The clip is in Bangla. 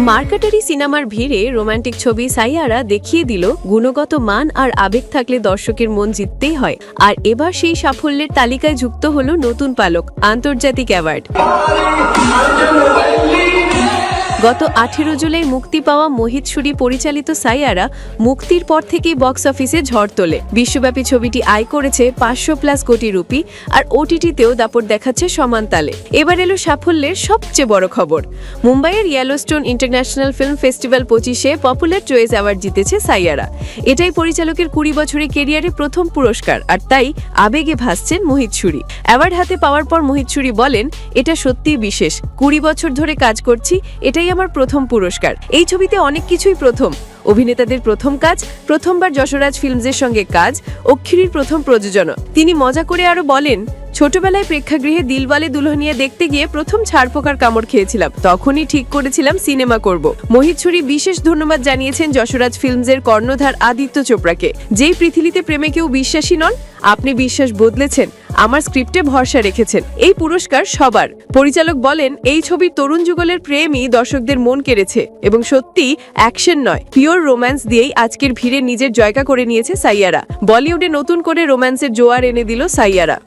মার্কাটারি সিনেমার ভিড়ে রোমান্টিক ছবি সাইয়ারা দেখিয়ে দিল গুণগত মান আর আবেগ থাকলে দর্শকের মন জিততেই হয়। আর এবার সেই সাফল্যের তালিকায় যুক্ত হলো নতুন পালক আন্তর্জাতিক অ্যাওয়ার্ড। গত 18 জুলাই মুক্তি পাওয়া মোহিত সুরি পরিচালিত সাইয়ারা মুক্তির পর থেকেই বক্স অফিসে ঝড় তোলে। বিশ্বব্যাপী ছবিটি আয় করেছে 500+ কোটি রুপি, আর ওটিটিতেও দাপট দেখাচ্ছে সমান তালে। এবার এলো সাফল্যের সবচেয়ে বড় খবর। মুম্বাইয়ের ইয়েলোস্টোন ইন্টারন্যাশনাল ফিল্ম ফেস্টিভ্যাল 25-এ পপুলার চয়েস অ্যাওয়ার্ড জিতেছে সাইয়ারা। এটাই পরিচালকের 20 বছরের কেরিয়ারে প্রথম পুরস্কার, আর তাই আবেগে ভাসছেন মোহিত সুরি। অ্যাওয়ার্ড হাতে পাওয়ার পর মোহিত সুরি বলেন, এটা সত্যিই বিশেষ। 20 বছর ধরে কাজ করছি, এটাই আমার প্রথম পুরস্কার। এই ছবিতে অনেক কিছুই প্রথম। অভিনেতাদের প্রথম কাজ, প্রথমবার যশরাজ ফিল্মসের সঙ্গে কাজ, অক্ষিরির প্রথম প্রযোজনা। তিনি মজা করে আরো বলেন, ছোটবেলায় প্রেক্ষাগৃহে দিলওয়ালে দুলহনিয়া দেখতে গিয়ে প্রথম ছাড় পোকার কামড় খেয়েছিলাম, তখনই ঠিক করেছিলাম সিনেমা করব। মোহিত সুরি বিশেষ ধন্যবাদ জানিয়েছেন যশরাজ ফিল্মসের কর্ণধার আদিত্য চোপড়াকে। যেই পৃথিবীতে প্রেমে কেউ বিশ্বাসী নন, আপনি বিশ্বাস বদলেছেন, আমার স্ক্রিপ্টে ভরসা রেখেছেন। এই পুরস্কার সবার। পরিচালক বলেন, এই ছবির তরুণ যুগলের প্রেমই দর্শকদের মন কেড়েছে এবং সত্যি অ্যাকশন নয়, পিওর রোম্যান্স দিয়েই আজকের ভিড়ে নিজের জায়গা করে নিয়েছে সাইয়ারা। বলিউডে নতুন করে রোম্যান্সের জোয়ার এনে দিল সাইয়ারা।